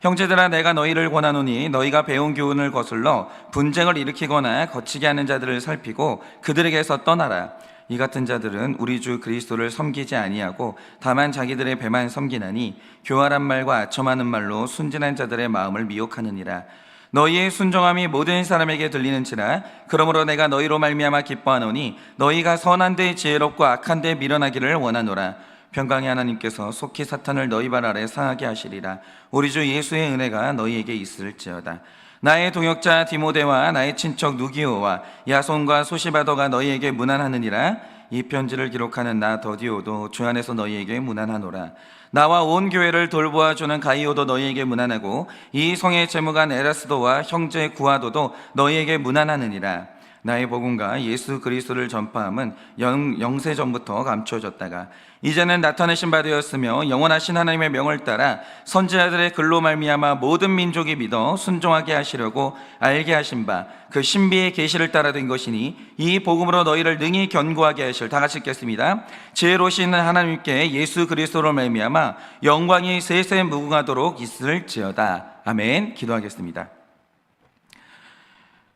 형제들아, 내가 너희를 권하노니 너희가 배운 교훈을 거슬러 분쟁을 일으키거나 거치게 하는 자들을 살피고 그들에게서 떠나라. 이 같은 자들은 우리 주 그리스도를 섬기지 아니하고 다만 자기들의 배만 섬기나니 교활한 말과 아첨하는 말로 순진한 자들의 마음을 미혹하느니라. 너희의 순종함이 모든 사람에게 들리는지라. 그러므로 내가 너희로 말미암아 기뻐하노니 너희가 선한 데 지혜롭고 악한 데 미련하기를 원하노라. 평강의 하나님께서 속히 사탄을 너희 발 아래 상하게 하시리라. 우리 주 예수의 은혜가 너희에게 있을지어다. 나의 동역자 디모데와 나의 친척 누기오와 야손과 소시바더가 너희에게 문안하느니라. 이 편지를 기록하는 나 더디오도 주 안에서 너희에게 문안하노라. 나와 온 교회를 돌보아주는 가이오도 너희에게 문안하고 이 성의 재무관 에라스도와 형제 구아도도 너희에게 문안하느니라. 나의 복음과 예수 그리스도를 전파함은 영세 전부터 감추어졌다가 이제는 나타내신 바 되었으며 영원하신 하나님의 명을 따라 선지자들의 글로 말미암아 모든 민족이 믿어 순종하게 하시려고 알게 하신 바 그 신비의 계시를 따라 된 것이니 이 복음으로 너희를 능히 견고하게 하실. 다 같이 읽겠습니다. 지혜로우신 하나님께 예수 그리스도로 말미암아 영광이 세세 무궁하도록 있을지어다. 아멘. 기도하겠습니다.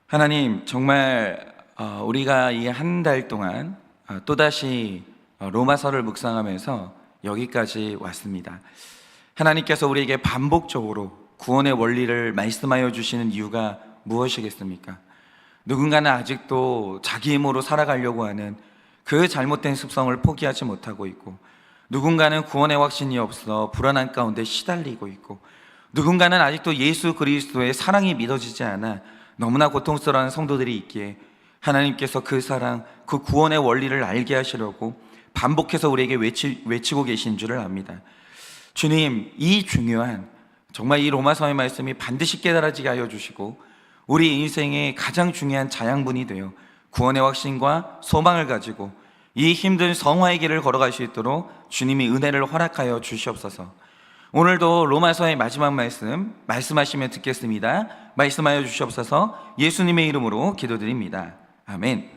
하나님, 정말 우리가 이 한 달 동안 또다시 로마서를 묵상하면서 여기까지 왔습니다. 하나님께서 우리에게 반복적으로 구원의 원리를 말씀하여 주시는 이유가 무엇이겠습니까? 누군가는 아직도 자기 힘으로 살아가려고 하는 그 잘못된 습성을 포기하지 못하고 있고, 누군가는 구원의 확신이 없어 불안한 가운데 시달리고 있고, 누군가는 아직도 예수 그리스도의 사랑이 믿어지지 않아 너무나 고통스러운 성도들이 있기에 하나님께서 그 사랑, 그 구원의 원리를 알게 하시려고 반복해서 우리에게 외치고 계신 줄을 압니다. 주님, 이 중요한 정말 이 로마서의 말씀이 반드시 깨달아지게 하여 주시고 우리 인생의 가장 중요한 자양분이 되어 구원의 확신과 소망을 가지고 이 힘든 성화의 길을 걸어갈 수 있도록 주님이 은혜를 허락하여 주시옵소서. 오늘도 로마서의 마지막 말씀하시면 듣겠습니다. 말씀하여 주시옵소서. 예수님의 이름으로 기도드립니다. 아멘.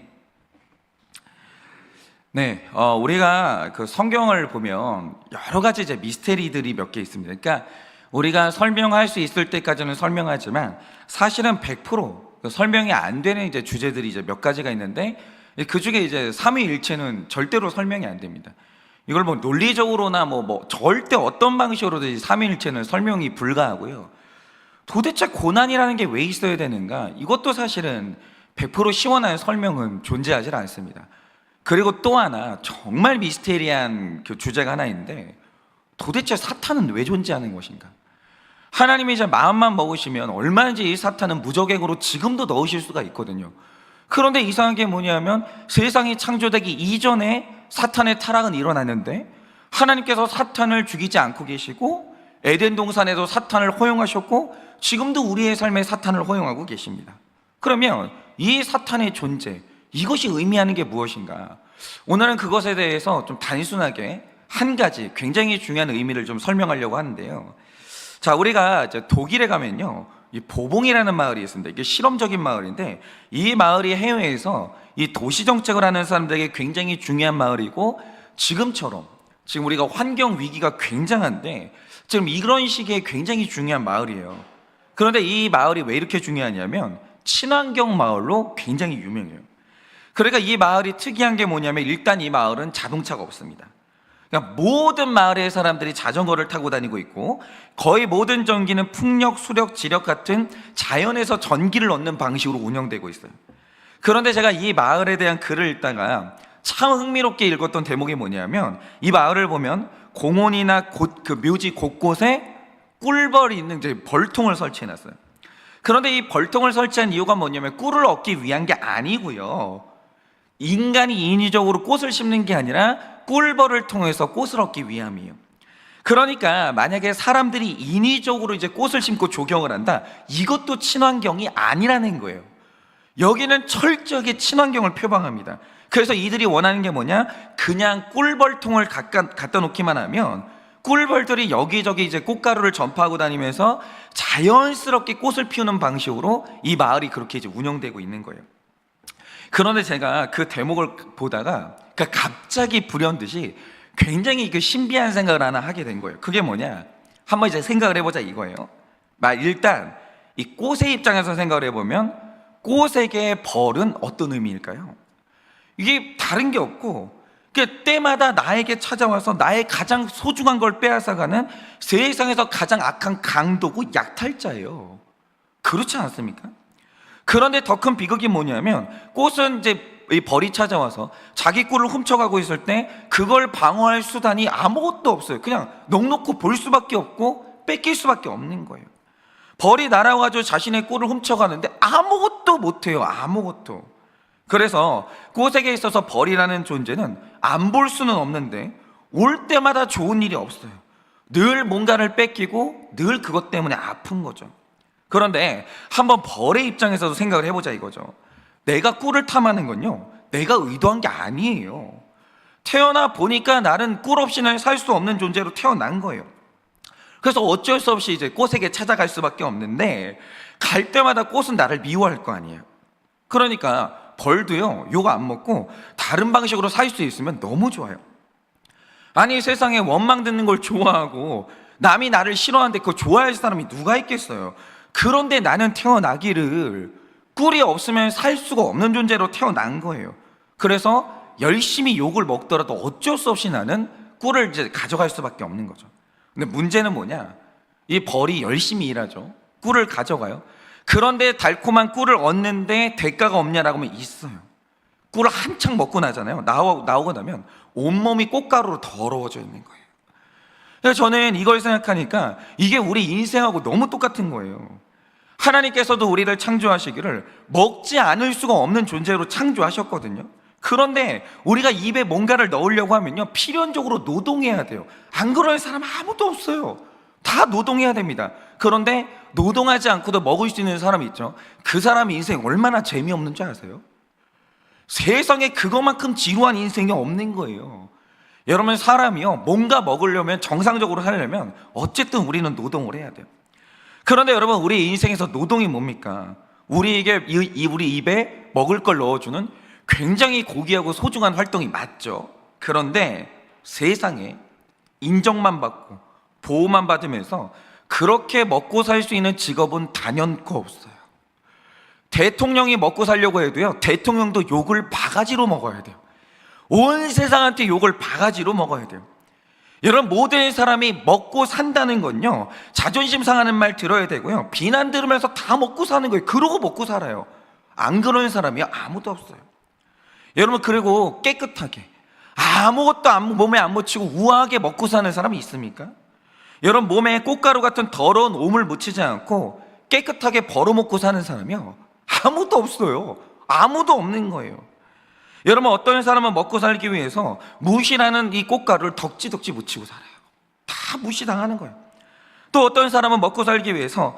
네, 우리가 그 성경을 보면 여러 가지 이제 미스테리들이 몇 개 있습니다. 그러니까 우리가 설명할 수 있을 때까지는 설명하지만 사실은 100% 설명이 안 되는 이제 주제들이 이제 몇 가지가 있는데 그 중에 이제 삼위일체는 절대로 설명이 안 됩니다. 이걸 뭐 논리적으로나 뭐 절대 어떤 방식으로도 삼위일체는 설명이 불가하고요. 도대체 고난이라는 게 왜 있어야 되는가? 이것도 사실은 100% 시원한 설명은 존재하지 않습니다. 그리고 또 하나 정말 미스테리한 그 주제가 하나 있는데, 도대체 사탄은 왜 존재하는 것인가? 하나님이 이제 마음만 먹으시면 얼마든지 이 사탄은 무저갱으로 지금도 넣으실 수가 있거든요. 그런데 이상한 게 뭐냐면 세상이 창조되기 이전에 사탄의 타락은 일어났는데 하나님께서 사탄을 죽이지 않고 계시고 에덴 동산에도 사탄을 허용하셨고 지금도 우리의 삶에 사탄을 허용하고 계십니다. 그러면 이 사탄의 존재, 이것이 의미하는 게 무엇인가? 오늘은 그것에 대해서 좀 단순하게 한 가지 굉장히 중요한 의미를 좀 설명하려고 하는데요. 자, 우리가 이제 독일에 가면요, 이 보봉이라는 마을이 있습니다. 이게 실험적인 마을인데 이 마을이 해외에서 이 도시 정책을 하는 사람들에게 굉장히 중요한 마을이고, 지금 우리가 환경 위기가 굉장한데 지금 이런 시기에 굉장히 중요한 마을이에요. 그런데 이 마을이 왜 이렇게 중요하냐면 친환경 마을로 굉장히 유명해요. 그러니까 이 마을이 특이한 게 뭐냐면 일단 이 마을은 자동차가 없습니다. 그러니까 모든 마을의 사람들이 자전거를 타고 다니고 있고 거의 모든 전기는 풍력, 수력, 지력 같은 자연에서 전기를 얻는 방식으로 운영되고 있어요. 그런데 제가 이 마을에 대한 글을 읽다가 참 흥미롭게 읽었던 대목이 뭐냐면, 이 마을을 보면 공원이나 그 묘지 곳곳에 꿀벌이 있는 이제 벌통을 설치해놨어요. 그런데 이 벌통을 설치한 이유가 뭐냐면 꿀을 얻기 위한 게 아니고요, 인간이 인위적으로 꽃을 심는 게 아니라 꿀벌을 통해서 꽃을 얻기 위함이에요. 그러니까 만약에 사람들이 인위적으로 이제 꽃을 심고 조경을 한다, 이것도 친환경이 아니라는 거예요. 여기는 철저하게 친환경을 표방합니다. 그래서 이들이 원하는 게 뭐냐? 그냥 꿀벌통을 갖다 놓기만 하면 꿀벌들이 여기저기 이제 꽃가루를 전파하고 다니면서 자연스럽게 꽃을 피우는 방식으로 이 마을이 그렇게 이제 운영되고 있는 거예요. 그런데 제가 그 대목을 보다가 갑자기 불현듯이 굉장히 그 신비한 생각을 하나 하게 된 거예요. 그게 뭐냐? 한번 이제 생각을 해보자 이거예요. 일단 이 꽃의 입장에서 생각을 해보면 꽃에게 벌은 어떤 의미일까요? 이게 다른 게 없고 때마다 나에게 찾아와서 나의 가장 소중한 걸 빼앗아가는 세상에서 가장 악한 강도고 약탈자예요. 그렇지 않습니까? 그런데 더 큰 비극이 뭐냐면 꽃은 이제 이 벌이 찾아와서 자기 꿀을 훔쳐가고 있을 때 그걸 방어할 수단이 아무것도 없어요. 그냥 넋놓고 볼 수밖에 없고 뺏길 수밖에 없는 거예요. 벌이 날아와가지고 자신의 꿀을 훔쳐가는데 아무것도 못해요. 아무것도. 그래서 꽃에게 있어서 벌이라는 존재는 안 볼 수는 없는데 올 때마다 좋은 일이 없어요. 늘 뭔가를 뺏기고 늘 그것 때문에 아픈 거죠. 그런데 한번 벌의 입장에서도 생각을 해보자 이거죠. 내가 꿀을 탐하는 건요, 내가 의도한 게 아니에요. 태어나 보니까 나는 꿀 없이는 살 수 없는 존재로 태어난 거예요. 그래서 어쩔 수 없이 이제 꽃에게 찾아갈 수밖에 없는데 갈 때마다 꽃은 나를 미워할 거 아니에요. 그러니까 벌도요, 욕 안 먹고 다른 방식으로 살 수 있으면 너무 좋아요. 아니 세상에 원망 듣는 걸 좋아하고 남이 나를 싫어하는데 그거 좋아할 사람이 누가 있겠어요. 그런데 나는 태어나기를 꿀이 없으면 살 수가 없는 존재로 태어난 거예요. 그래서 열심히 욕을 먹더라도 어쩔 수 없이 나는 꿀을 이제 가져갈 수밖에 없는 거죠. 근데 문제는 뭐냐? 이 벌이 열심히 일하죠. 꿀을 가져가요. 그런데 달콤한 꿀을 얻는데 대가가 없냐라고 하면 있어요. 꿀을 한창 먹고 나잖아요. 나오고 나면 온몸이 꽃가루로 더러워져 있는 거예요. 그래서 저는 이걸 생각하니까 이게 우리 인생하고 너무 똑같은 거예요. 하나님께서도 우리를 창조하시기를 먹지 않을 수가 없는 존재로 창조하셨거든요. 그런데 우리가 입에 뭔가를 넣으려고 하면요, 필연적으로 노동해야 돼요. 안 그럴 사람 아무도 없어요. 다 노동해야 됩니다. 그런데 노동하지 않고도 먹을 수 있는 사람이 있죠. 그 사람 인생 얼마나 재미없는 줄 아세요? 세상에 그거만큼 지루한 인생이 없는 거예요. 여러분, 사람이요, 뭔가 먹으려면, 정상적으로 살려면 어쨌든 우리는 노동을 해야 돼요. 그런데 여러분, 우리 인생에서 노동이 뭡니까? 우리에게 우리 입에 먹을 걸 넣어주는 굉장히 고귀하고 소중한 활동이 맞죠. 그런데 세상에 인정만 받고 보호만 받으면서 그렇게 먹고 살 수 있는 직업은 단연코 없어요. 대통령이 먹고 살려고 해도요, 대통령도 욕을 바가지로 먹어야 돼요. 온 세상한테 욕을 바가지로 먹어야 돼요. 여러분, 모든 사람이 먹고 산다는 건요, 자존심 상하는 말 들어야 되고요, 비난 들으면서 다 먹고 사는 거예요. 그러고 먹고 살아요. 안 그러는 사람이 아무도 없어요. 여러분, 그리고 깨끗하게 아무것도 몸에 안 묻히고 우아하게 먹고 사는 사람이 있습니까? 여러분, 몸에 꽃가루 같은 더러운 오물 묻히지 않고 깨끗하게 벌어먹고 사는 사람이요, 아무도 없어요. 아무도 없는 거예요. 여러분, 어떤 사람은 먹고 살기 위해서 무시라는 이 꽃가루를 덕지덕지 묻히고 살아요. 다 무시당하는 거예요. 또 어떤 사람은 먹고 살기 위해서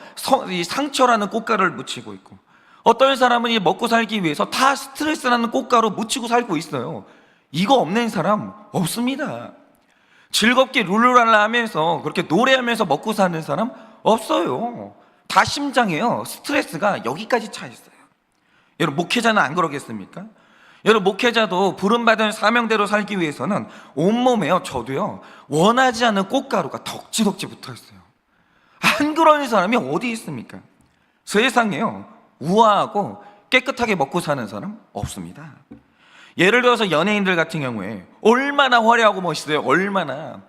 이 상처라는 꽃가루를 묻히고 있고, 어떤 사람은 이 먹고 살기 위해서 다 스트레스라는 꽃가루 묻히고 살고 있어요. 이거 없는 사람 없습니다. 즐겁게 룰루랄라 하면서 그렇게 노래하면서 먹고 사는 사람 없어요. 다 심장에요, 스트레스가 여기까지 차 있어요. 여러분, 목회자는 안 그러겠습니까? 여러분, 목회자도 부름받은 사명대로 살기 위해서는 온몸에요, 저도요, 원하지 않는 꽃가루가 덕지덕지 붙어있어요. 안 그러는 사람이 어디 있습니까? 세상에요, 우아하고 깨끗하게 먹고 사는 사람 없습니다. 예를 들어서 연예인들 같은 경우에 얼마나 화려하고 멋있어요. 얼마나.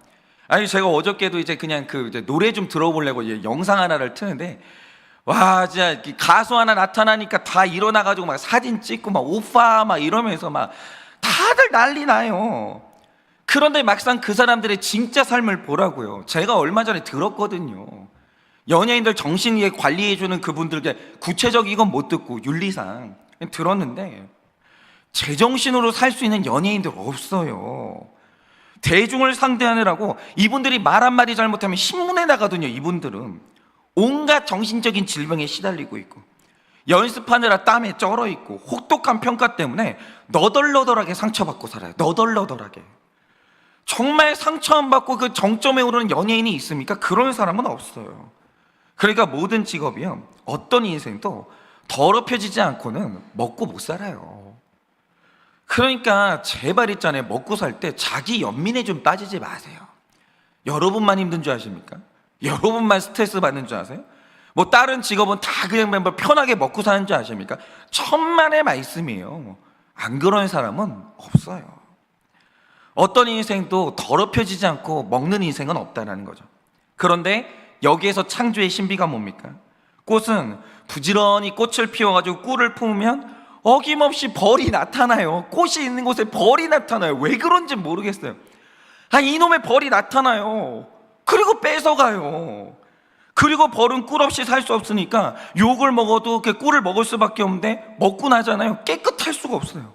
아니, 제가 어저께도 이제 그냥 이제 노래 좀 들어보려고 이제 영상 하나를 트는데, 와, 진짜 가수 하나 나타나니까 다 일어나가지고 막 사진 찍고 막 오빠 막 이러면서 막 다들 난리 나요. 그런데 막상 그 사람들의 진짜 삶을 보라고요. 제가 얼마 전에 들었거든요. 연예인들 정신에 관리해주는 그분들께 구체적인 건 못 듣고 윤리상 들었는데, 제정신으로 살 수 있는 연예인들 없어요. 대중을 상대하느라고 이분들이 말 한마디 잘못하면 신문에 나가거든요. 이분들은 온갖 정신적인 질병에 시달리고 있고, 연습하느라 땀에 쩔어 있고, 혹독한 평가 때문에 너덜너덜하게 상처받고 살아요. 너덜너덜하게. 정말 상처 안 받고 그 정점에 오르는 연예인이 있습니까? 그런 사람은 없어요. 그러니까 모든 직업이요, 어떤 인생도 더럽혀지지 않고는 먹고 못 살아요. 그러니까 제발 있잖아요, 먹고 살 때 자기 연민에 좀 빠지지 마세요. 여러분만 힘든 줄 아십니까? 여러분만 스트레스 받는 줄 아세요? 뭐 다른 직업은 다 그냥 뭐 편하게 먹고 사는 줄 아십니까? 천만의 말씀이에요. 안 그런 사람은 없어요. 어떤 인생도 더럽혀지지 않고 먹는 인생은 없다는 거죠. 그런데 여기에서 창조의 신비가 뭡니까? 꽃은 부지런히 꽃을 피워가지고 꿀을 품으면 어김없이 벌이 나타나요. 꽃이 있는 곳에 벌이 나타나요. 왜 그런지 모르겠어요. 이놈의 벌이 나타나요. 그리고 뺏어가요. 그리고 벌은 꿀 없이 살 수 없으니까 욕을 먹어도 그 꿀을 먹을 수밖에 없는데 먹고 나잖아요. 깨끗할 수가 없어요.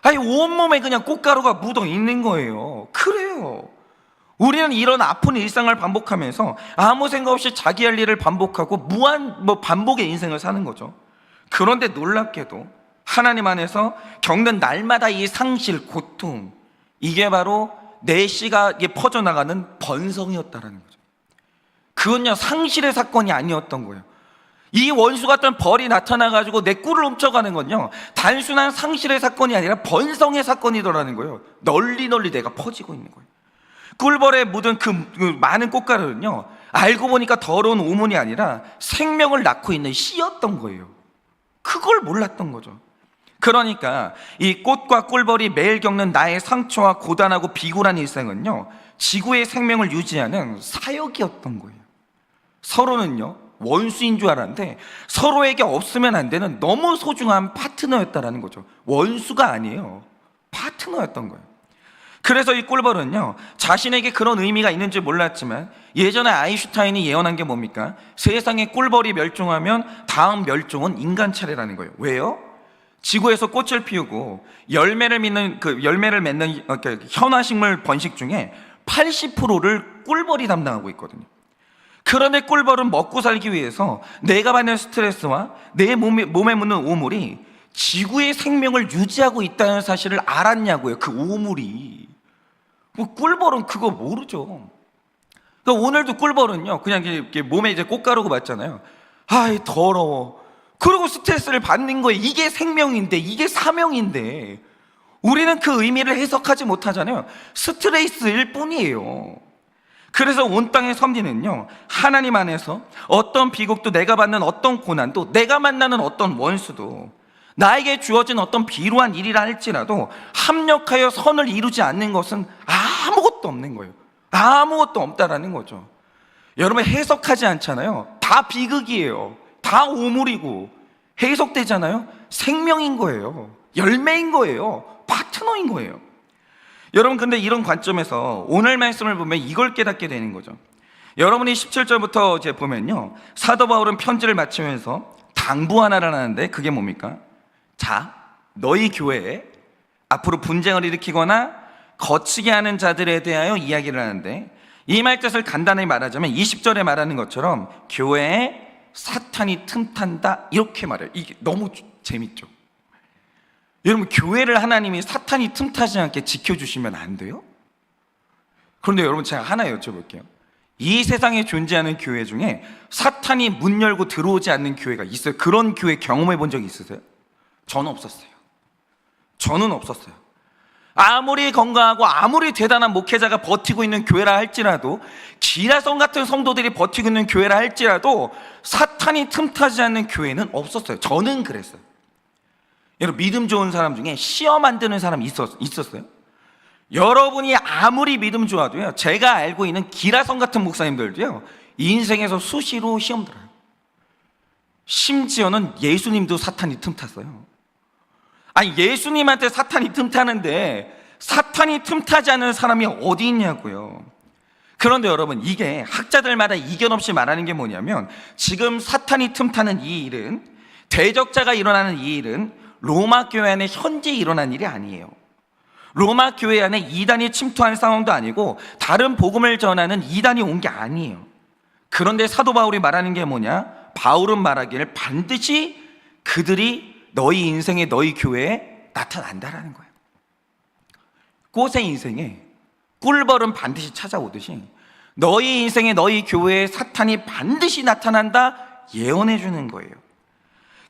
온몸에 그냥 꽃가루가 묻어 있는 거예요. 그래요. 우리는 이런 아픈 일상을 반복하면서 아무 생각 없이 자기 할 일을 반복하고 무한 반복의 인생을 사는 거죠. 그런데 놀랍게도 하나님 안에서 겪는 날마다 이 상실, 고통, 이게 바로 내 씨가 퍼져나가는 번성이었다라는 거죠. 그건요, 상실의 사건이 아니었던 거예요. 이 원수 같은 벌이 나타나가지고 내 꿀을 훔쳐가는 건요, 단순한 상실의 사건이 아니라 번성의 사건이더라는 거예요. 널리 내가 퍼지고 있는 거예요. 꿀벌에 묻은 그 많은 꽃가루는요, 알고 보니까 더러운 오문이 아니라 생명을 낳고 있는 씨였던 거예요. 그걸 몰랐던 거죠. 그러니까 이 꽃과 꿀벌이 매일 겪는 나의 상처와 고단하고 비굴한 일생은요, 지구의 생명을 유지하는 사역이었던 거예요. 서로는요, 원수인 줄 알았는데 서로에게 없으면 안 되는 너무 소중한 파트너였다라는 거죠. 원수가 아니에요. 파트너였던 거예요. 그래서 이 꿀벌은요, 자신에게 그런 의미가 있는지 몰랐지만 예전에 아인슈타인이 예언한 게 뭡니까? 세상에 꿀벌이 멸종하면 다음 멸종은 인간 차례라는 거예요. 왜요? 지구에서 꽃을 피우고 열매를 맺는 현화식물 번식 중에 80%를 꿀벌이 담당하고 있거든요. 그런데 꿀벌은 먹고 살기 위해서 내가 받는 스트레스와 내 몸에 묻는 오물이 지구의 생명을 유지하고 있다는 사실을 알았냐고요. 그 오물이. 꿀벌은 그거 모르죠. 그러니까 오늘도 꿀벌은요, 그냥 이렇게 몸에 이제 꽃가루가 맞잖아요. 더러워. 그리고 스트레스를 받는 거예요. 이게 생명인데, 이게 사명인데 우리는 그 의미를 해석하지 못하잖아요. 스트레스일 뿐이에요. 그래서 온 땅의 섭리는요, 하나님 안에서 어떤 비극도, 내가 받는 어떤 고난도, 내가 만나는 어떤 원수도, 나에게 주어진 어떤 비루한 일이라 할지라도 합력하여 선을 이루지 않는 것은 아무것도 없는 거예요. 아무것도 없다라는 거죠. 여러분, 해석하지 않잖아요. 다 비극이에요. 다 오물이고. 해석되잖아요. 생명인 거예요. 열매인 거예요. 파트너인 거예요. 여러분, 근데 이런 관점에서 오늘 말씀을 보면 이걸 깨닫게 되는 거죠. 여러분이 17절부터 이제 보면요, 사도 바울은 편지를 마치면서 당부 하나를 하는데 그게 뭡니까? 자, 너희 교회에 앞으로 분쟁을 일으키거나 거치게 하는 자들에 대하여 이야기를 하는데, 이 말뜻을 간단히 말하자면 20절에 말하는 것처럼 교회에 사탄이 틈탄다, 이렇게 말해요. 이게 너무 재밌죠. 여러분, 교회를 하나님이 사탄이 틈타지 않게 지켜주시면 안 돼요? 그런데 여러분, 제가 하나 여쭤볼게요. 이 세상에 존재하는 교회 중에 사탄이 문 열고 들어오지 않는 교회가 있어요? 그런 교회 경험해 본 적 있으세요? 저는 없었어요. 저는 없었어요. 아무리 건강하고 아무리 대단한 목회자가 버티고 있는 교회라 할지라도, 기라성 같은 성도들이 버티고 있는 교회라 할지라도 사탄이 틈타지 않는 교회는 없었어요. 저는 그랬어요. 여러분, 믿음 좋은 사람 중에 시험 안 드는 사람 있었어요? 여러분이 아무리 믿음 좋아도요, 제가 알고 있는 기라성 같은 목사님들도요, 인생에서 수시로 시험 들어요. 심지어는 예수님도 사탄이 틈탔어요. 예수님한테 사탄이 틈타는데 사탄이 틈타지 않는 사람이 어디 있냐고요. 그런데 여러분, 이게 학자들마다 이견 없이 말하는 게 뭐냐면, 지금 사탄이 틈타는 이 일은, 대적자가 일어나는 이 일은 로마 교회 안에 현재 일어난 일이 아니에요. 로마 교회 안에 이단이 침투한 상황도 아니고 다른 복음을 전하는 이단이 온 게 아니에요. 그런데 사도 바울이 말하는 게 뭐냐? 바울은 말하기를 반드시 그들이 너희 인생에, 너희 교회에 나타난다라는 거예요. 꽃의 인생에 꿀벌은 반드시 찾아오듯이 너희 인생에, 너희 교회에 사탄이 반드시 나타난다 예언해 주는 거예요.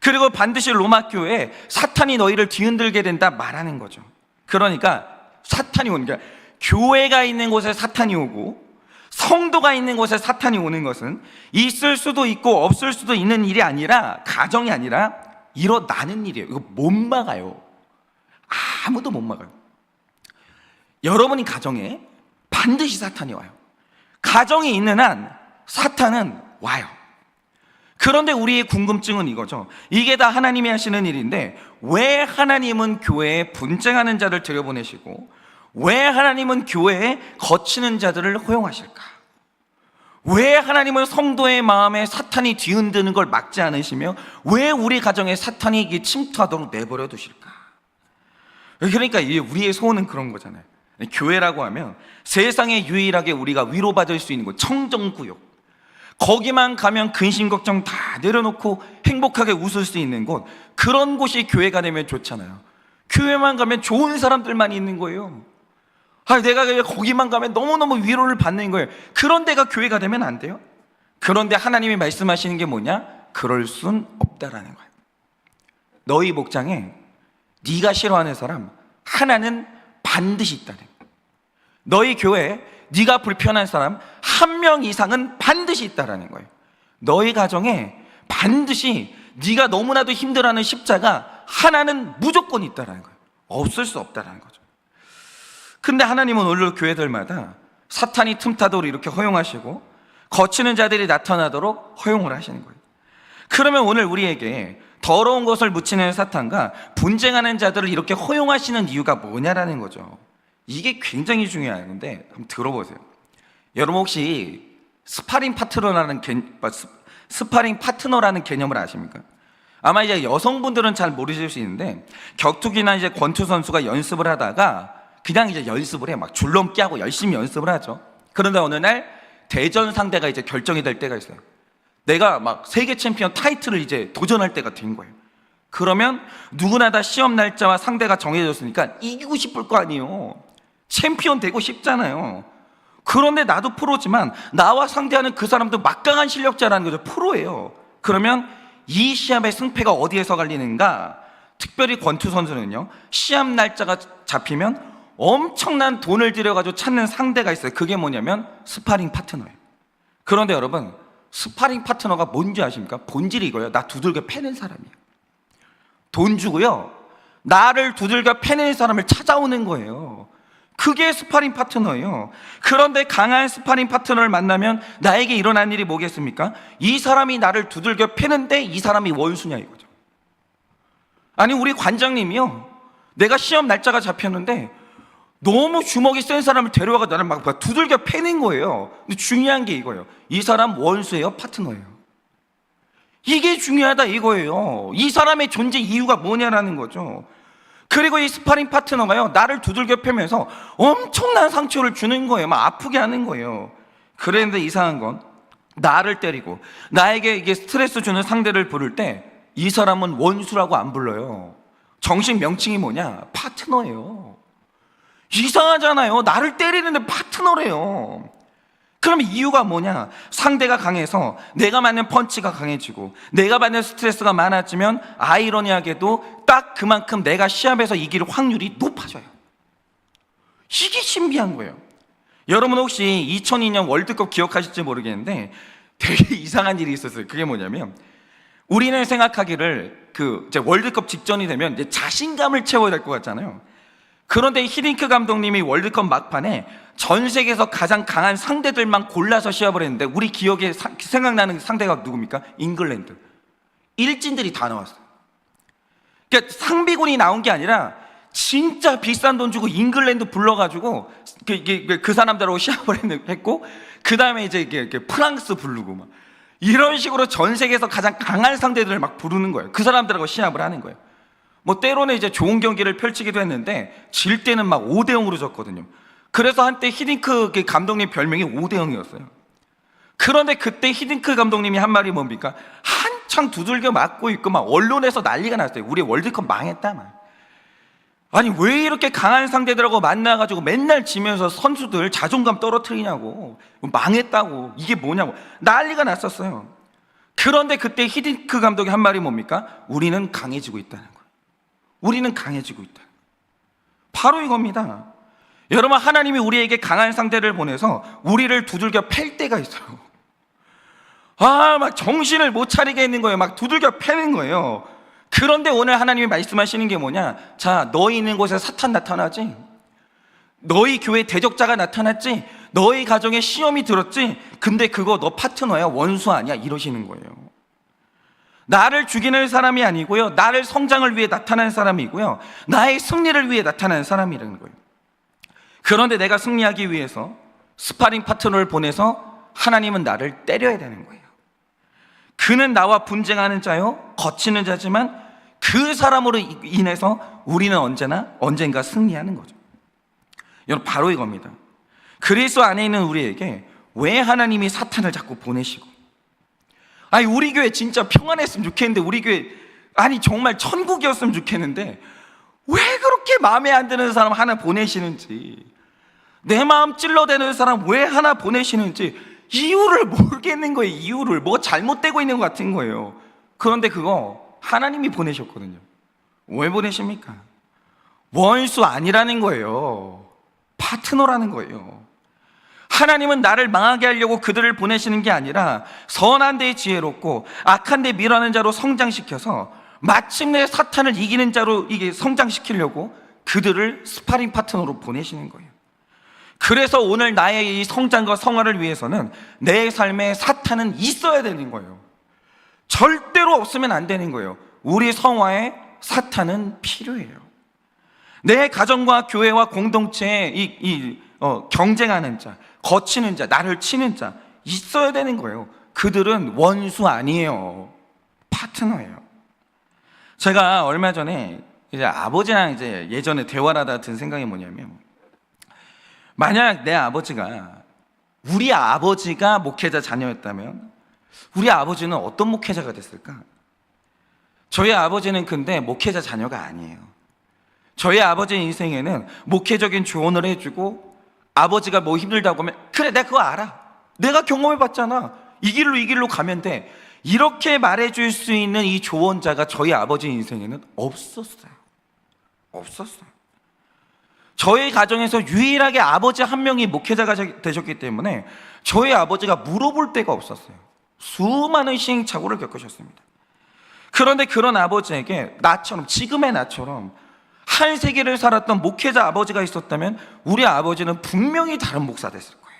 그리고 반드시 로마 교회에 사탄이 너희를 뒤흔들게 된다 말하는 거죠. 그러니까 사탄이 오는 게, 교회가 있는 곳에 사탄이 오고 성도가 있는 곳에 사탄이 오는 것은 있을 수도 있고 없을 수도 있는 일이 아니라, 가정이 아니라 일어나는 일이에요. 이거 못 막아요. 아무도 못 막아요. 여러분이 가정에 반드시 사탄이 와요. 가정이 있는 한 사탄은 와요. 그런데 우리의 궁금증은 이거죠. 이게 다 하나님이 하시는 일인데 왜 하나님은 교회에 분쟁하는 자를 들여보내시고 왜 하나님은 교회에 거치는 자들을 허용하실까? 왜 하나님은 성도의 마음에 사탄이 뒤흔드는 걸 막지 않으시며 왜 우리 가정에 사탄이 침투하도록 내버려 두실까? 그러니까 우리의 소원은 그런 거잖아요. 교회라고 하면 세상에 유일하게 우리가 위로받을 수 있는 곳, 청정구역, 거기만 가면 근심 걱정 다 내려놓고 행복하게 웃을 수 있는 곳, 그런 곳이 교회가 되면 좋잖아요. 교회만 가면 좋은 사람들만 있는 거예요. 내가 거기만 가면 너무너무 위로를 받는 거예요. 그런 데가 교회가 되면 안 돼요? 그런데 하나님이 말씀하시는 게 뭐냐? 그럴 순 없다라는 거예요. 너희 목장에 네가 싫어하는 사람 하나는 반드시 있다는 거예요. 너희 교회에 네가 불편한 사람 한 명 이상은 반드시 있다라는 거예요. 너희 가정에 반드시 네가 너무나도 힘들어하는 십자가 하나는 무조건 있다라는 거예요. 없을 수 없다라는 거죠. 근데 하나님은 오늘 교회들마다 사탄이 틈타도록 이렇게 허용하시고 거치는 자들이 나타나도록 허용을 하시는 거예요. 그러면 오늘 우리에게 더러운 것을 묻히는 사탄과 분쟁하는 자들을 이렇게 허용하시는 이유가 뭐냐라는 거죠. 이게 굉장히 중요한 건데 한번 들어보세요. 여러분 혹시 스파링 파트너라는 개념을 아십니까? 아마 이제 여성분들은 잘 모르실 수 있는데 격투기나 이제 권투 선수가 연습을 하다가 그냥 이제 연습을 해. 막 줄넘기 하고 열심히 연습을 하죠. 그런데 어느 날 대전 상대가 이제 결정이 될 때가 있어요. 내가 막 세계 챔피언 타이틀을 이제 도전할 때가 된 거예요. 그러면 누구나 다 시험 날짜와 상대가 정해졌으니까 이기고 싶을 거 아니에요. 챔피언 되고 싶잖아요. 그런데 나도 프로지만 나와 상대하는 그 사람도 막강한 실력자라는 거죠. 프로예요. 그러면 이 시합의 승패가 어디에서 갈리는가? 특별히 권투 선수는요, 시합 날짜가 잡히면 엄청난 돈을 들여가지고 찾는 상대가 있어요. 그게 뭐냐면 스파링 파트너예요. 그런데 여러분, 스파링 파트너가 뭔지 아십니까? 본질이 이거예요. 나 두들겨 패는 사람이에요. 돈 주고요, 나를 두들겨 패는 사람을 찾아오는 거예요. 그게 스파링 파트너예요. 그런데 강한 스파링 파트너를 만나면 나에게 일어난 일이 뭐겠습니까? 이 사람이 나를 두들겨 패는데 이 사람이 원수냐 이거죠. 아니 우리 관장님이요, 내가 시험 날짜가 잡혔는데 너무 주먹이 센 사람을 데려와서 나를 막 두들겨 패는 거예요. 근데 중요한 게 이거예요. 이 사람 원수예요? 파트너예요? 이게 중요하다 이거예요. 이 사람의 존재 이유가 뭐냐라는 거죠. 그리고 이 스파링 파트너가요, 나를 두들겨 패면서 엄청난 상처를 주는 거예요. 막 아프게 하는 거예요. 그런데 이상한 건 나를 때리고 나에게 이게 스트레스 주는 상대를 부를 때 이 사람은 원수라고 안 불러요. 정식 명칭이 뭐냐? 파트너예요. 이상하잖아요. 나를 때리는데 파트너래요. 그럼 이유가 뭐냐? 상대가 강해서 내가 맞는 펀치가 강해지고 내가 받는 스트레스가 많아지면 아이러니하게도 딱 그만큼 내가 시합에서 이길 확률이 높아져요. 이게 신비한 거예요. 여러분 혹시 2002년 월드컵 기억하실지 모르겠는데 되게 이상한 일이 있었어요. 그게 뭐냐면 우리는 생각하기를 이제 월드컵 직전이 되면 이제 자신감을 채워야 될 것 같잖아요. 그런데 히딩크 감독님이 월드컵 막판에 전 세계에서 가장 강한 상대들만 골라서 시합을 했는데 우리 기억에 생각나는 상대가 누굽니까? 잉글랜드. 일진들이 다 나왔어요. 그러니까 상비군이 나온 게 아니라 진짜 비싼 돈 주고 잉글랜드 불러가지고 그 사람들하고 시합을 했고 그 다음에 이제 프랑스 부르고 막 이런 식으로 전 세계에서 가장 강한 상대들을 막 부르는 거예요. 그 사람들하고 시합을 하는 거예요. 뭐 때로는 이제 좋은 경기를 펼치기도 했는데 질 때는 막 5대 0으로 졌거든요. 그래서 한때 히딩크 감독님 별명이 5대 0이었어요. 그런데 그때 히딩크 감독님이 한 말이 뭡니까? 한창 두들겨 맞고 있고 막 언론에서 난리가 났어요. 우리 월드컵 망했다 막. 아니 왜 이렇게 강한 상대들하고 만나가지고 맨날 지면서 선수들 자존감 떨어뜨리냐고, 망했다고, 이게 뭐냐고 난리가 났었어요. 그런데 그때 히딩크 감독이 한 말이 뭡니까? 우리는 강해지고 있다는 거예요. 우리는 강해지고 있다. 바로 이겁니다. 여러분, 하나님이 우리에게 강한 상대를 보내서 우리를 두들겨 팰 때가 있어요. 막 정신을 못 차리게 했는 거예요. 막 두들겨 패는 거예요. 그런데 오늘 하나님이 말씀하시는 게 뭐냐? 자, 너희 있는 곳에 사탄 나타나지? 너희 교회 대적자가 나타났지? 너희 가정에 시험이 들었지? 근데 그거 너 파트너야, 원수 아니야? 이러시는 거예요. 나를 죽이는 사람이 아니고요, 나를 성장을 위해 나타난 사람이고요, 나의 승리를 위해 나타난 사람이라는 거예요. 그런데 내가 승리하기 위해서 스파링 파트너를 보내서 하나님은 나를 때려야 되는 거예요. 그는 나와 분쟁하는 자요, 거치는 자지만 그 사람으로 인해서 우리는 언젠가 승리하는 거죠. 여러분, 바로 이겁니다. 그리스도 안에 있는 우리에게 왜 하나님이 사탄을 자꾸 보내시고, 우리 교회 진짜 평안했으면 좋겠는데, 우리 교회 정말 천국이었으면 좋겠는데 왜 그렇게 마음에 안 드는 사람 하나 보내시는지, 내 마음 찔러대는 사람 왜 하나 보내시는지 이유를 모르겠는 거예요. 이유를 뭐 잘못되고 있는 것 같은 거예요. 그런데 그거 하나님이 보내셨거든요. 왜 보내십니까? 원수 아니라는 거예요. 파트너라는 거예요. 하나님은 나를 망하게 하려고 그들을 보내시는 게 아니라 선한 데에 지혜롭고 악한 데 미련한 자로 성장시켜서 마침내 사탄을 이기는 자로 성장시키려고 그들을 스파링 파트너로 보내시는 거예요. 그래서 오늘 나의 이 성장과 성화를 위해서는 내 삶에 사탄은 있어야 되는 거예요. 절대로 없으면 안 되는 거예요. 우리 성화에 사탄은 필요해요. 내 가정과 교회와 공동체에 경쟁하는 자, 거치는 자, 나를 치는 자 있어야 되는 거예요. 그들은 원수 아니에요. 파트너예요. 제가 얼마 전에 아버지랑 예전에 대화를 하다 든 생각이 뭐냐면, 만약 우리 아버지가 목회자 자녀였다면 우리 아버지는 어떤 목회자가 됐을까? 저희 아버지는 근데 목회자 자녀가 아니에요. 저희 아버지 인생에는 목회적인 조언을 해주고, 아버지가 뭐 힘들다고 하면 그래 내가 그거 알아, 내가 경험해봤잖아, 이 길로 가면 돼, 이렇게 말해줄 수 있는 이 조언자가 저희 아버지 인생에는 없었어요. 저희 가정에서 유일하게 아버지 한 명이 목회자가 되셨기 때문에 저희 아버지가 물어볼 데가 없었어요. 수많은 시행착오를 겪으셨습니다. 그런데 그런 아버지에게 지금의 나처럼 한 세기를 살았던 목회자 아버지가 있었다면 우리 아버지는 분명히 다른 목사 됐을 거예요.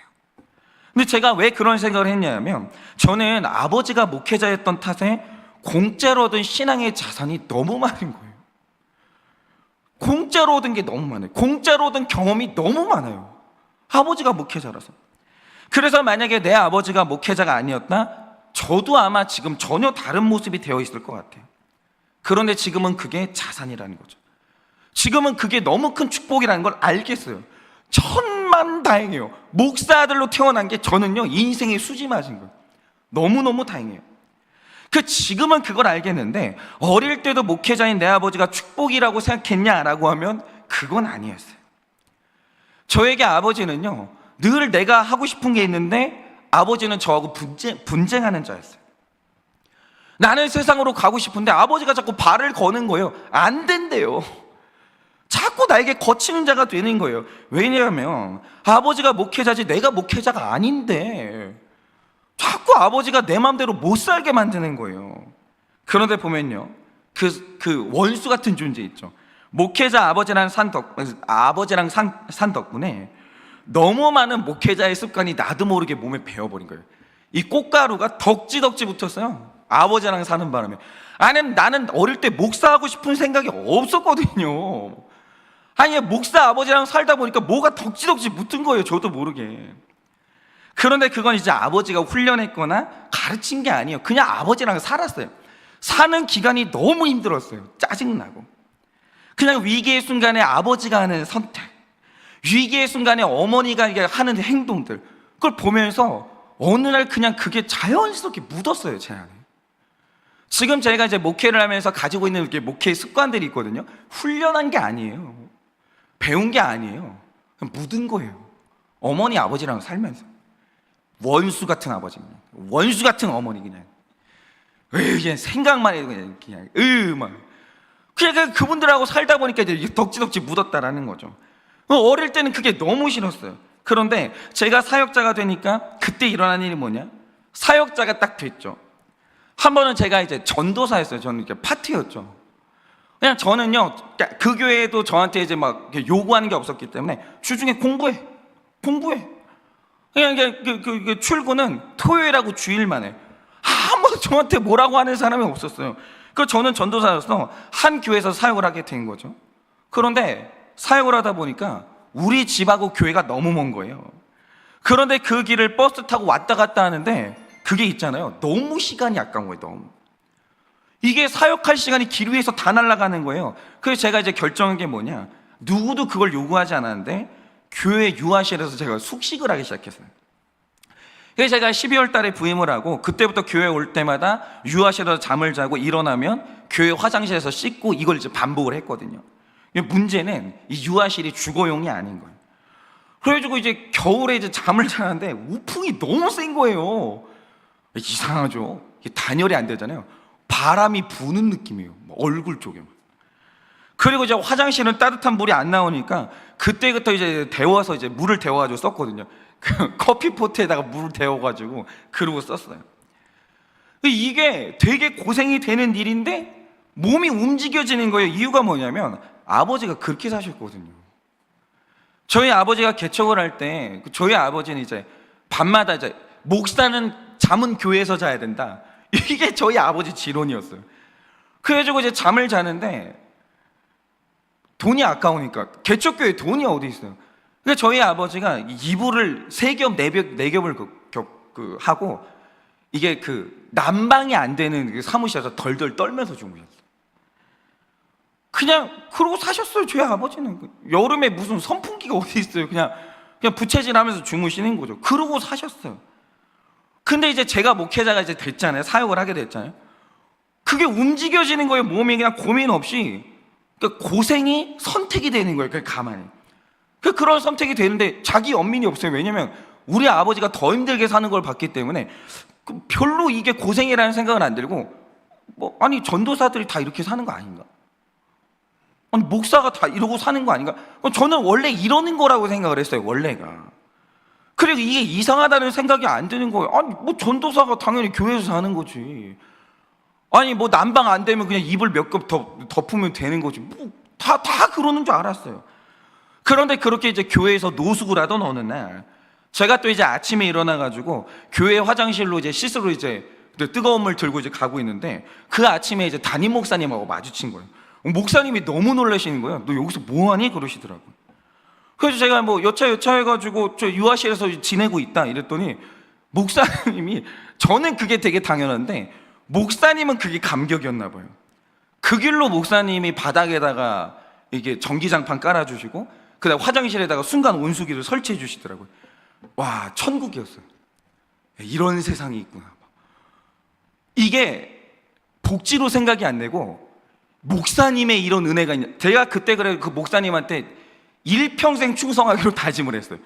근데 제가 왜 그런 생각을 했냐면, 저는 아버지가 목회자였던 탓에 공짜로 얻은 신앙의 자산이 너무 많은 거예요. 공짜로 얻은 게 너무 많아요. 공짜로 얻은 경험이 너무 많아요. 아버지가 목회자라서. 그래서 만약에 내 아버지가 목회자가 아니었다, 저도 아마 지금 전혀 다른 모습이 되어 있을 것 같아요. 그런데 지금은 그게 자산이라는 거죠. 지금은 그게 너무 큰 축복이라는 걸 알겠어요. 천만다행이에요. 목사 아들로 태어난 게 저는요 인생의 수지 맞은 거예요. 너무너무 다행이에요. 지금은 그걸 알겠는데, 어릴 때도 목회자인 내 아버지가 축복이라고 생각했냐라고 하면 그건 아니었어요. 저에게 아버지는요 늘 내가 하고 싶은 게 있는데 아버지는 저하고 분쟁하는 자였어요. 나는 세상으로 가고 싶은데 아버지가 자꾸 발을 거는 거예요. 안 된대요. 자꾸 나에게 거치는 자가 되는 거예요. 왜냐하면 아버지가 목회자지 내가 목회자가 아닌데 자꾸 아버지가 내 마음대로 못 살게 만드는 거예요. 그런데 보면요, 그 원수 같은 존재 있죠. 목회자 아버지랑 산 덕분에 너무 많은 목회자의 습관이 나도 모르게 몸에 배어버린 거예요. 이 꽃가루가 덕지덕지 붙었어요. 아버지랑 사는 바람에. 나는 어릴 때 목사하고 싶은 생각이 없었거든요. 목사 아버지랑 살다 보니까 뭐가 덕지덕지 붙은 거예요. 저도 모르게. 그런데 그건 이제 아버지가 훈련했거나 가르친 게 아니에요. 그냥 아버지랑 살았어요. 사는 기간이 너무 힘들었어요. 짜증나고. 그냥 위기의 순간에 아버지가 하는 선택, 위기의 순간에 어머니가 하는 행동들, 그걸 보면서 어느 날 그냥 그게 자연스럽게 묻었어요, 제 안에. 지금 제가 목회를 하면서 가지고 있는 목회 습관들이 있거든요. 훈련한 게 아니에요. 배운 게 아니에요. 그냥 묻은 거예요. 어머니 아버지랑 살면서. 원수 같은 아버지입니다. 원수 같은 어머니, 그냥 생각만 해도 그냥 그분들하고 살다 보니까 이제 덕지덕지 묻었다라는 거죠. 어릴 때는 그게 너무 싫었어요. 그런데 제가 사역자가 되니까 그때 일어난 일이 뭐냐? 사역자가 딱 됐죠. 한 번은 제가 이제 전도사였어요. 저는 이렇게 파트였죠. 그냥 저는요, 그 교회에도 저한테 이제 막 요구하는 게 없었기 때문에 주중에 공부해. 그냥 이게 출근은 토요일하고 주일만 해. 아무도 저한테 뭐라고 하는 사람이 없었어요. 그 저는 전도사로서 한 교회에서 사역을 하게 된 거죠. 그런데 사역을 하다 보니까 우리 집하고 교회가 너무 먼 거예요. 그런데 그 길을 버스 타고 왔다 갔다 하는데 그게 있잖아요. 너무 시간이 아까운 거예요. 너무. 이게 사역할 시간이 길 위에서 다 날아가는 거예요. 그래서 제가 이제 결정한 게 뭐냐, 누구도 그걸 요구하지 않았는데 교회 유아실에서 제가 숙식을 하기 시작했어요. 그래서 제가 12월 달에 부임을 하고 그때부터 교회 올 때마다 유아실에서 잠을 자고 일어나면 교회 화장실에서 씻고 이걸 이제 반복을 했거든요. 문제는 이 유아실이 주거용이 아닌 거예요. 그래가지고 이제 겨울에 이제 잠을 자는데 우풍이 너무 센 거예요. 이상하죠. 이게 단열이 안 되잖아요. 바람이 부는 느낌이에요. 얼굴 쪽에. 그리고 이제 화장실은 따뜻한 물이 안 나오니까 그때부터 이제 데워서 이제 물을 데워가지고 썼거든요. 그 커피포트에다가 물을 데워가지고 그러고 썼어요. 이게 되게 고생이 되는 일인데 몸이 움직여지는 거예요. 이유가 뭐냐면 아버지가 그렇게 사셨거든요. 저희 아버지가 개척을 할 때 저희 아버지는 이제 밤마다 이제 목사는 잠은 교회에서 자야 된다. 이게 저희 아버지 지론이었어요. 그래가지고 이제 잠을 자는데 돈이 아까우니까 개척교회 돈이 어디 있어요. 그러니까 저희 아버지가 이불을 3겹, 4겹을 하고 이게 그 난방이 안 되는 사무실에서 덜덜 떨면서 주무셨어요. 그냥 그러고 사셨어요. 저희 아버지는 여름에 무슨 선풍기가 어디 있어요. 그냥 부채질하면서 주무시는 거죠. 그러고 사셨어요. 근데 이제 제가 목회자가 이제 됐잖아요. 사역을 하게 됐잖아요. 그게 움직여지는 거예요. 몸이 그냥 고민 없이. 그러니까 고생이 선택이 되는 거예요. 그냥 가만히. 그런 선택이 되는데 자기 연민이 없어요. 왜냐면 우리 아버지가 더 힘들게 사는 걸 봤기 때문에 별로 이게 고생이라는 생각은 안 들고, 아니 전도사들이 다 이렇게 사는 거 아닌가? 아니 목사가 다 이러고 사는 거 아닌가? 저는 원래 이러는 거라고 생각을 했어요. 원래가. 그리고 이게 이상하다는 생각이 안 드는 거예요. 아니 전도사가 당연히 교회에서 사는 거지. 아니 난방 안 되면 그냥 이불 몇 겹 덮으면 되는 거지. 다 그러는 줄 알았어요. 그런데 그렇게 이제 교회에서 노숙을 하던 어느 날 제가 또 이제 아침에 일어나가지고 교회 화장실로 이제 씻으러 이제 뜨거운 물 들고 이제 가고 있는데 그 아침에 이제 담임 목사님하고 마주친 거예요. 목사님이 너무 놀라시는 거예요. 너 여기서 뭐하니? 그러시더라고요. 그래서 제가 여차 해가지고 저 유아실에서 지내고 있다 이랬더니 목사님이, 저는 그게 되게 당연한데 목사님은 그게 감격이었나 봐요. 그 길로 목사님이 바닥에다가 이게 전기장판 깔아주시고 그다음 화장실에다가 순간 온수기를 설치해 주시더라고요. 와, 천국이었어요. 이런 세상이 있구나. 이게 복지로 생각이 안 되고 목사님의 이런 은혜가 있냐. 제가 그때 그래 그 목사님한테 일평생 충성하기로 다짐을 했어요.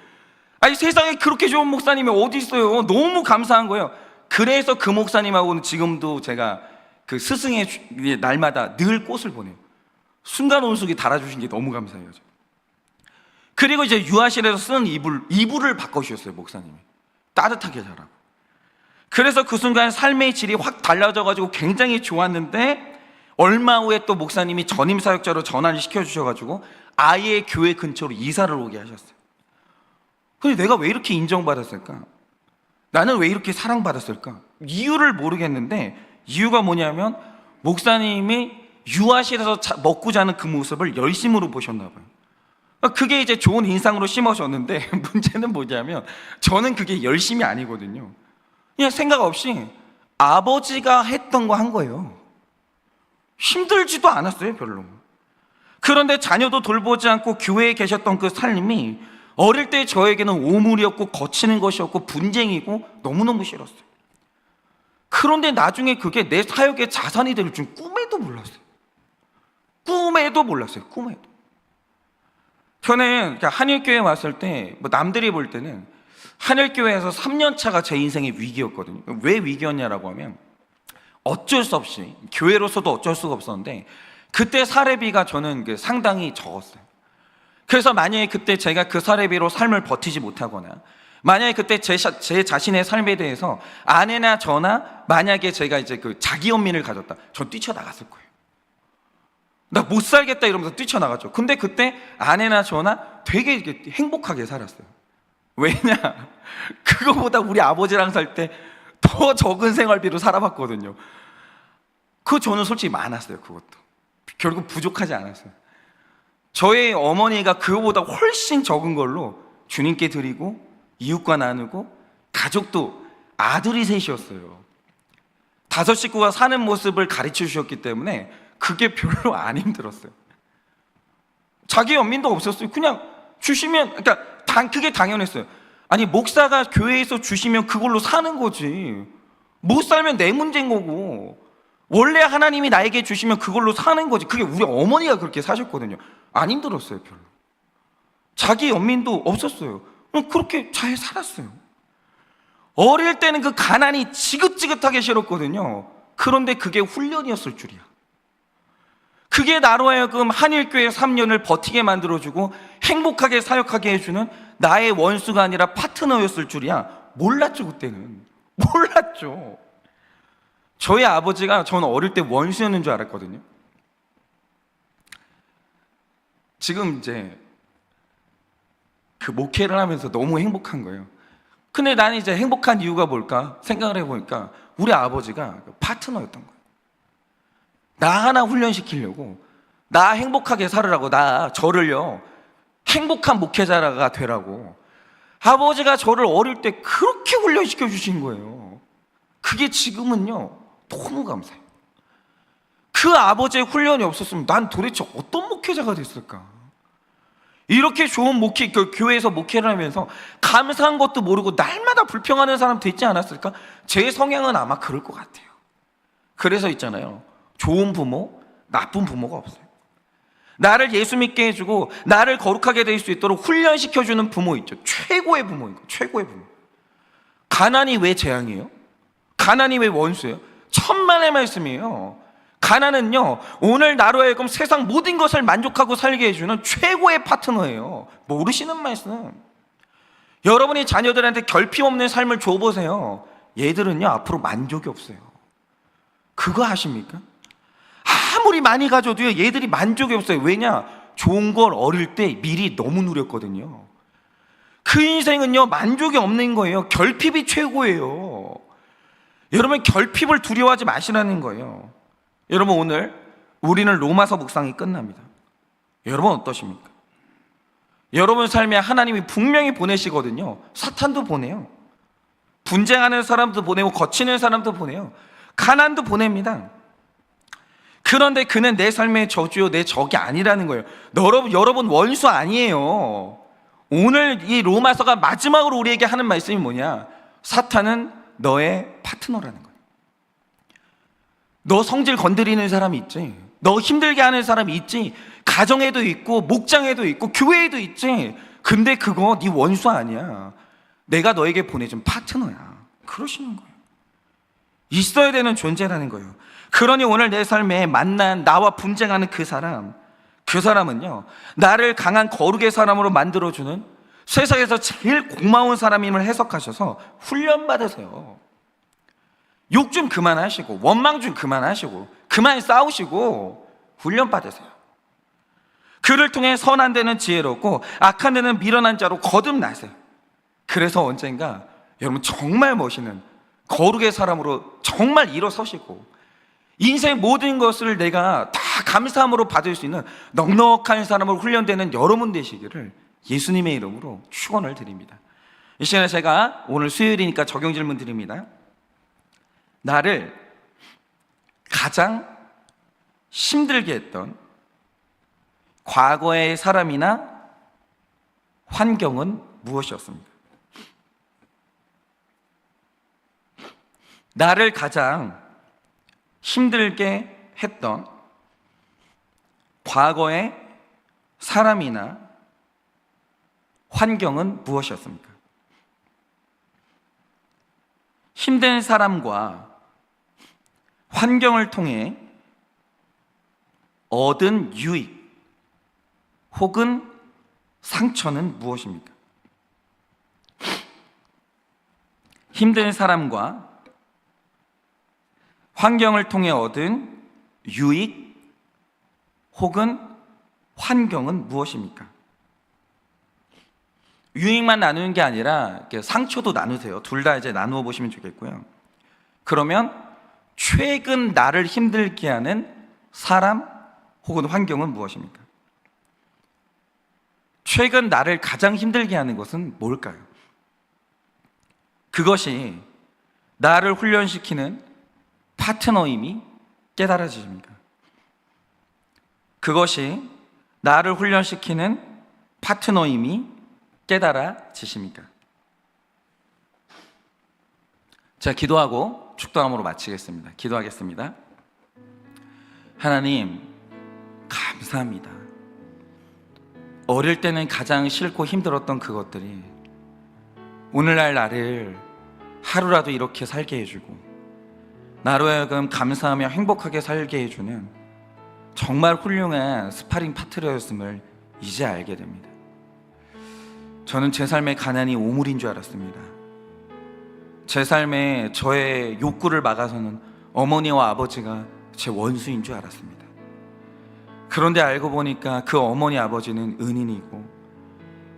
아니 세상에 그렇게 좋은 목사님이 어디 있어요. 너무 감사한 거예요. 그래서 그 목사님하고는 지금도 제가 그 스승의 날마다 늘 꽃을 보내요. 순간 온수기 달아주신 게 너무 감사해요. 그리고 이제 유아실에서 쓰는 이불을 바꿔주셨어요. 목사님이 따뜻하게 자라고. 그래서 그 순간 삶의 질이 확 달라져가지고 굉장히 좋았는데 얼마 후에 또 목사님이 전임 사역자로 전환을 시켜주셔가지고 아예 교회 근처로 이사를 오게 하셨어요. 근데 내가 왜 이렇게 인정받았을까? 나는 왜 이렇게 사랑받았을까? 이유를 모르겠는데 이유가 뭐냐면 목사님이 유아실에서 먹고 자는 그 모습을 열심으로 보셨나 봐요. 그게 이제 좋은 인상으로 심어졌는데 문제는 뭐냐면 저는 그게 열심이 아니거든요. 그냥 생각 없이 아버지가 했던 거 한 거예요. 힘들지도 않았어요, 별로. 그런데 자녀도 돌보지 않고 교회에 계셨던 그 삶이 어릴 때 저에게는 오물이었고 거치는 것이었고 분쟁이고 너무너무 싫었어요. 그런데 나중에 그게 내 사역의 자산이 될 줄 꿈에도 몰랐어요. 꿈에도. 저는 한일교회에 왔을 때 남들이 볼 때는 한일교회에서 3년 차가 제 인생의 위기였거든요. 왜 위기였냐라고 하면 어쩔 수 없이 교회로서도 어쩔 수가 없었는데 그때 사례비가 저는 상당히 적었어요. 그래서 만약에 그때 제가 그 사례비로 삶을 버티지 못하거나, 만약에 그때 제 자신의 삶에 대해서 아내나 저나 만약에 제가 이제 그 자기 연민을 가졌다, 전 뛰쳐나갔을 거예요. 나 못 살겠다 이러면서 뛰쳐나갔죠. 근데 그때 아내나 저나 되게 이렇게 행복하게 살았어요. 왜냐? 그거보다 우리 아버지랑 살 때 더 적은 생활비로 살아봤거든요. 저는 솔직히 많았어요. 그것도 결국 부족하지 않았어요. 저희 어머니가 그거보다 훨씬 적은 걸로 주님께 드리고 이웃과 나누고, 가족도 아들이 셋이었어요. 5 식구가 사는 모습을 가르쳐 주셨기 때문에 그게 별로 안 힘들었어요. 자기 연민도 없었어요. 그냥 주시면, 그러니까 그게 당연했어요. 아니, 목사가 교회에서 주시면 그걸로 사는 거지, 못 살면 내 문제인 거고, 원래 하나님이 나에게 주시면 그걸로 사는 거지. 그게 우리 어머니가 그렇게 사셨거든요. 안 힘들었어요. 별로. 자기 연민도 없었어요. 그렇게 잘 살았어요. 어릴 때는 그 가난이 지긋지긋하게 싫었거든요. 그런데 그게 훈련이었을 줄이야. 그게 나로 하여금 한일교회 3년을 버티게 만들어주고 행복하게 사역하게 해주는 나의 원수가 아니라 파트너였을 줄이야. 몰랐죠. 그때는 몰랐죠. 저희 아버지가 저는 어릴 때 원수였는 줄 알았거든요. 지금 이제 그 목회를 하면서 너무 행복한 거예요. 근데 나는 이제 행복한 이유가 뭘까 생각을 해보니까 우리 아버지가 파트너였던 거예요. 나 하나 훈련시키려고, 나 행복하게 살으라고, 저를요 행복한 목회자가 되라고 아버지가 저를 어릴 때 그렇게 훈련시켜 주신 거예요. 그게 지금은요 너무 감사해요. 그 아버지의 훈련이 없었으면 난 도대체 어떤 목회자가 됐을까? 이렇게 좋은 목회, 교회에서 목회를 하면서 감사한 것도 모르고 날마다 불평하는 사람 됐지 않았을까? 제 성향은 아마 그럴 것 같아요. 그래서 있잖아요, 좋은 부모, 나쁜 부모가 없어요. 나를 예수 믿게 해주고 나를 거룩하게 될 수 있도록 훈련시켜주는 부모 있죠. 최고의 부모인 거예요. 최고의 부모. 가난이 왜 재앙이에요? 가난이 왜 원수예요? 천만의 말씀이에요. 가난은요 오늘 나로 하여금 세상 모든 것을 만족하고 살게 해주는 최고의 파트너예요. 모르시는 말씀. 여러분이 자녀들한테 결핍 없는 삶을 줘보세요. 얘들은요 앞으로 만족이 없어요. 그거 아십니까? 아무리 많이 가져도요 얘들이 만족이 없어요. 왜냐? 좋은 걸 어릴 때 미리 너무 누렸거든요. 그 인생은요 만족이 없는 거예요. 결핍이 최고예요. 여러분 결핍을 두려워하지 마시라는 거예요. 여러분 오늘 우리는 로마서 묵상이 끝납니다. 여러분 어떠십니까? 여러분 삶에 하나님이 분명히 보내시거든요. 사탄도 보내요. 분쟁하는 사람도 보내고 거치는 사람도 보내요. 가난도 보냅니다. 그런데 그는 내 삶의 저주요 내 적이 아니라는 거예요. 여러분 원수 아니에요. 오늘 이 로마서가 마지막으로 우리에게 하는 말씀이 뭐냐? 사탄은 너의 파트너라는 거예요. 너 성질 건드리는 사람이 있지, 너 힘들게 하는 사람이 있지, 가정에도 있고 목장에도 있고 교회에도 있지. 근데 그거 네 원수 아니야. 내가 너에게 보내준 파트너야. 그러시는 거예요. 있어야 되는 존재라는 거예요. 그러니 오늘 내 삶에 만난 나와 분쟁하는 그 사람은요 나를 강한 거룩의 사람으로 만들어주는 세상에서 제일 고마운 사람임을 해석하셔서 훈련받으세요. 욕 좀 그만하시고 원망 좀 그만하시고 그만 싸우시고 훈련받으세요. 그를 통해 선한 데는 지혜롭고 악한 데는 미련한 자로 거듭나세요. 그래서 언젠가 여러분 정말 멋있는 거룩의 사람으로 정말 일어서시고 인생 모든 것을 내가 다 감사함으로 받을 수 있는 넉넉한 사람으로 훈련되는 여러분 되시기를 예수님의 이름으로 축원을 드립니다. 이 시간에 제가 오늘 수요일이니까 적용 질문 드립니다. 나를 가장 힘들게 했던 과거의 사람이나 환경은 무엇이었습니까? 나를 가장 힘들게 했던 과거의 사람이나 환경은 무엇이었습니까? 힘든 사람과 환경을 통해 얻은 유익 혹은 상처는 무엇입니까? 힘든 사람과 환경을 통해 얻은 유익 혹은 환경은 무엇입니까? 유익만 나누는 게 아니라 상처도 나누세요. 둘 다 이제 나누어 보시면 좋겠고요. 그러면 최근 나를 힘들게 하는 사람 혹은 환경은 무엇입니까? 최근 나를 가장 힘들게 하는 것은 뭘까요? 그것이 나를 훈련시키는 파트너임이 깨달아지십니까? 그것이 나를 훈련시키는 파트너임이 깨달아지십니까? 자, 기도하고 축도함으로 마치겠습니다. 기도하겠습니다. 하나님, 감사합니다. 어릴 때는 가장 싫고 힘들었던 그것들이 오늘날 나를 하루라도 이렇게 살게 해주고 나로 하여금 감사하며 행복하게 살게 해주는 정말 훌륭한 스파링 파트너였음을 이제 알게 됩니다. 저는 제 삶의 가난이 오물인 줄 알았습니다. 제 삶에 저의 욕구를 막아서는 어머니와 아버지가 제 원수인 줄 알았습니다. 그런데 알고 보니까 그 어머니 아버지는 은인이고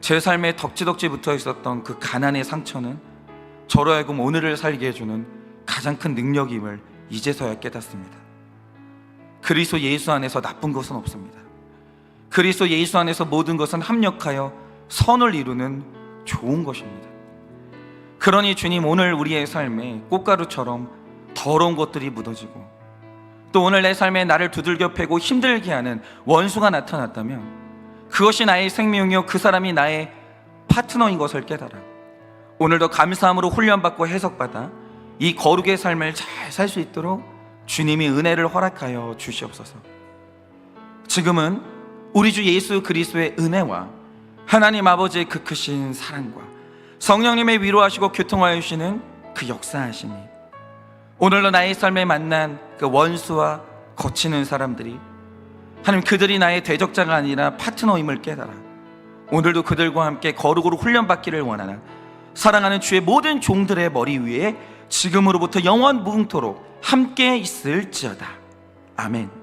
제 삶에 덕지덕지 붙어 있었던 그 가난의 상처는 저로 하여금 오늘을 살게 해주는 가장 큰 능력임을 이제서야 깨닫습니다. 그리스도 예수 안에서 나쁜 것은 없습니다. 그리스도 예수 안에서 모든 것은 합력하여 선을 이루는 좋은 것입니다. 그러니 주님, 오늘 우리의 삶에 꽃가루처럼 더러운 것들이 묻어지고 또 오늘 내 삶에 나를 두들겨 패고 힘들게 하는 원수가 나타났다면 그것이 나의 생명이요 그 사람이 나의 파트너인 것을 깨달아 오늘도 감사함으로 훈련받고 해석받아 이 거룩의 삶을 잘 살 수 있도록 주님이 은혜를 허락하여 주시옵소서. 지금은 우리 주 예수 그리스도의 은혜와 하나님 아버지의 그 크신 사랑과 성령님의 위로하시고 교통하여 주시는 그 역사하심이 오늘도 나의 삶에 만난 그 원수와 거치는 사람들이 하나님 그들이 나의 대적자가 아니라 파트너임을 깨달아 오늘도 그들과 함께 거룩으로 훈련받기를 원하는 사랑하는 주의 모든 종들의 머리 위에 지금으로부터 영원 무궁토록 함께 있을지어다. 아멘.